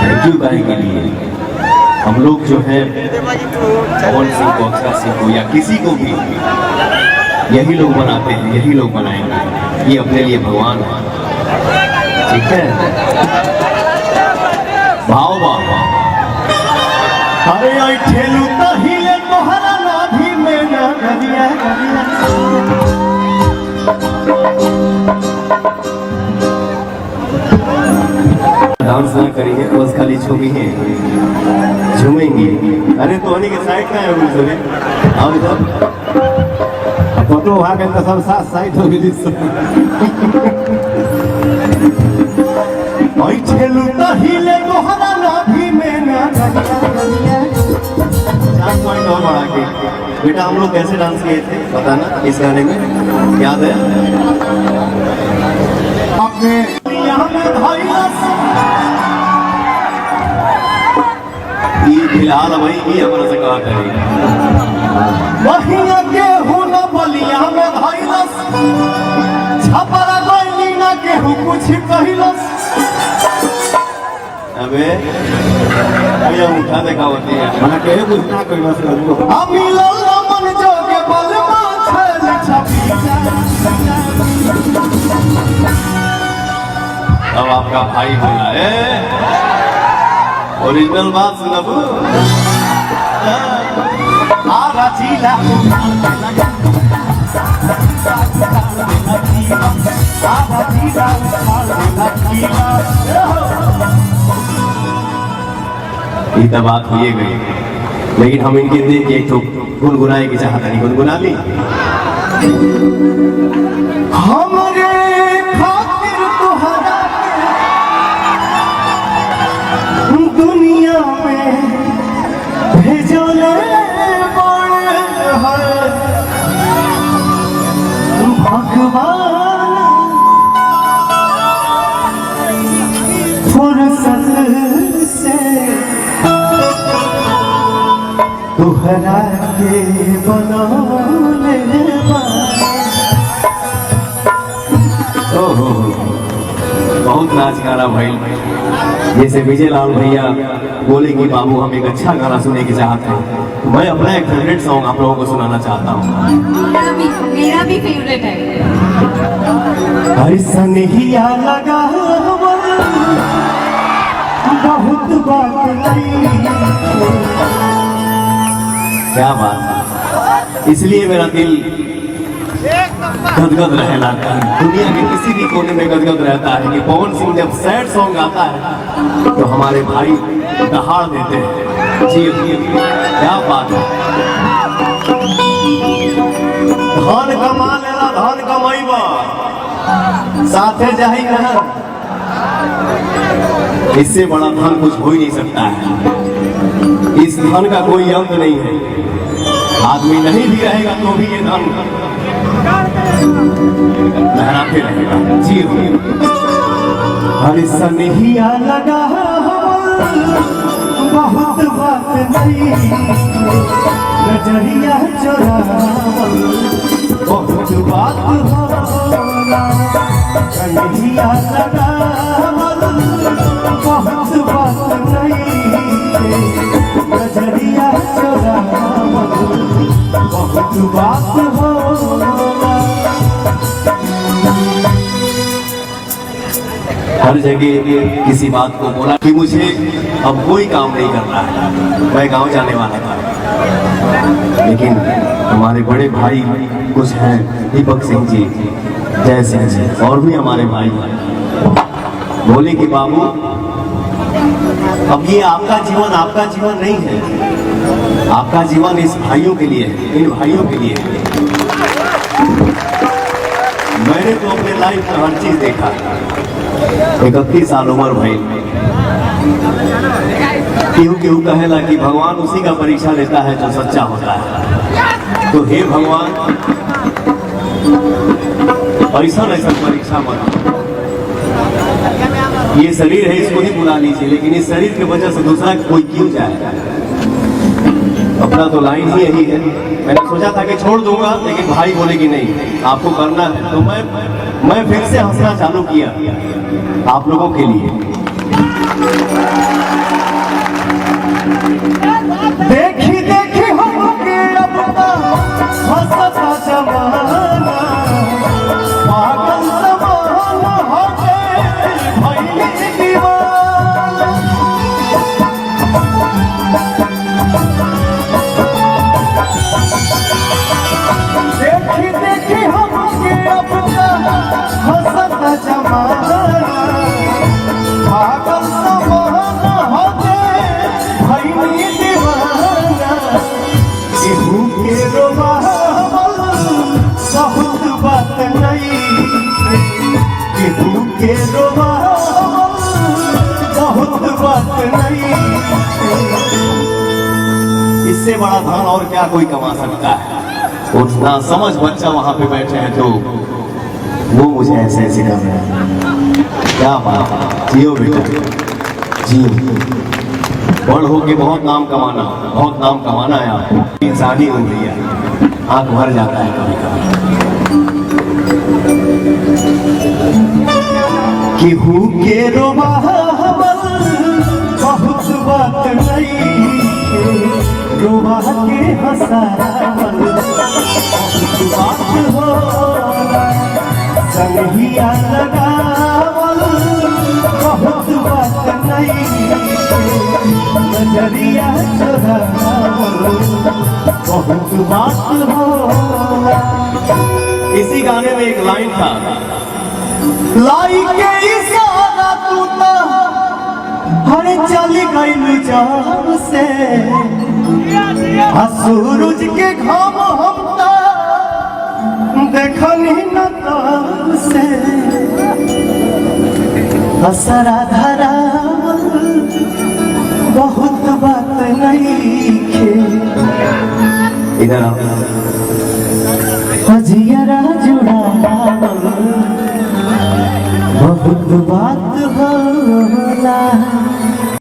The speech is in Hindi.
थैंक यू गाने के लिए। हम लोग जो है पवन सिंह को, अक्षर सिंह को या किसी को भी यही लोग बनाते हैं, यही लोग बनाएंगे। ये अपने लिए भगवान है, ठीक है। भाव बाबा अरे आई ठेलू तहिले तोहरा नाभी में ना गदिया डांस ना करेंगे, बस खाली झूमेंगे झूमेंगे। अरे तो के साइड का है मुझे और इधर फोटो वहाँ के सब साथ साइड हो गई। ओए ठेलू तहिले तोहरा नाभी में ना गदिया। 4 पॉइंट और बढ़ा के बेटा हम लोग कैसे डांस किए थे बताना इस गाने में, याद है? आपने फिलहाल वही की अपना से कहा करें वहिया केहू न बलिया में धइलस छपरा गइली न केहू कुछ कहिलस। अबे भैया उठा देखा होती है मना केहू कुछ ना कहिलस। हम मिलल मन जोगे बलमा छल छपी। अब आपका भाई बोला है ओरिजिनल बात सुनबू। ये तो बात हुई गई, लेकिन हम इनके देख के एक तो गुनगुनाए की चाहता नहीं, गुनगुना ली। हमारे खातिर तोहरा दुनिया में भेजले बड़े है भगवान फुर्सत से तोहरा के बनौले। ओहो बहुत नाच गाना भाई। जैसे विजय लाल भैया बोले कि बाबू हम एक अच्छा गाना सुनने की चाहते हैं, तो मैं अपना एक फेवरेट सॉन्ग आप लोगों को सुनाना चाहता हूँ। मेरा भी फेवरेट है। सनहिया लगा बहुत बात क्या बात, इसलिए मेरा दिल गदगद रहना दुनिया के किसी भी कोने में गदगद रहता है कि पवन सिंह जब सैड सॉन्ग आता है तो हमारे भाई दहाड़ देते हैं। जी क्या बात है। धन कमा लेला धन कमाईबा साथे जाही ना, इससे बड़ा धन कुछ हो ही नहीं सकता है। इस धन का कोई अंत नहीं है, आदमी नहीं भी रहेगा तो भी ये धन लहराते रहेगा। जी हर सनहिया लगा बहुत बात नहीं, नजरिया चोरा बहुत बात होला। सनहिया लगा बहुत बात नहीं, नजरिया चोरा बहुत बात होला। हर जगह किसी बात को बोला कि मुझे अब कोई काम नहीं करना है, मैं गांव जाने वाला था। लेकिन हमारे बड़े भाई कुछ हैं, दीपक सिंह जी, जय सिंह जी और भी हमारे भाई बोले कि बाबू अब ये आपका जीवन नहीं है, आपका जीवन इस भाइयों के लिए है, इन भाइयों के लिए है। मैंने तो अपने लाइफ में हर चीज देखा। 31 साल उम्र भाई, केहू कहेला कि भगवान उसी का परीक्षा लेता है जो सच्चा होता है। तो हे भगवान ऐसा परीक्षा मत, ये शरीर है इसको ही बुला लीजिए, लेकिन इस शरीर की वजह से दूसरा कोई क्यों जाए। अपना तो लाइन ही यही है। मैंने सोचा था कि छोड़ दूंगा, लेकिन भाई बोले कि नहीं आपको करना है। तो मैं फिर से हंसना चालू किया आप लोगों के लिए। देखी देखी हमके अब हंसता जमाना, पागल जमाना हो गए भइली दीवाना। देखी देखी हमके अब हंसता जमाना, पागल जमाना हो गए भइली दीवाना। केहू के रोवावल बहुत बात नहीं, केहू के रोवावल बहुत बात नहीं। इससे बड़ा धन और क्या कोई कमा सकता है। उतना समझ बच्चा वहां पे बैठे हैं तो वो मुझे ऐसे ऐसे कर रहे हैं। क्या बात, जियो बेटा जियो। बड़ हो के बहुत नाम कमाना है आपको। इंसानी हो रही है, आंख भर जाता है कभी कभी। केहू के रोवावल बहुत बात नहीं, रोवा के हंसावल बहुत बात होला। संगिया लगावल बहुत बात नहीं, नजरिया चुरावल बहुत बात होला। इसी गाने में एक लाइन था, लाई के इशारा तू तो हर चली गई जान से, सूरज के घाम हम देखनी न तार से। असरा धरा बहुत बात नहीं खे, इधर हजियरा जुड़ा बहुत बात होला।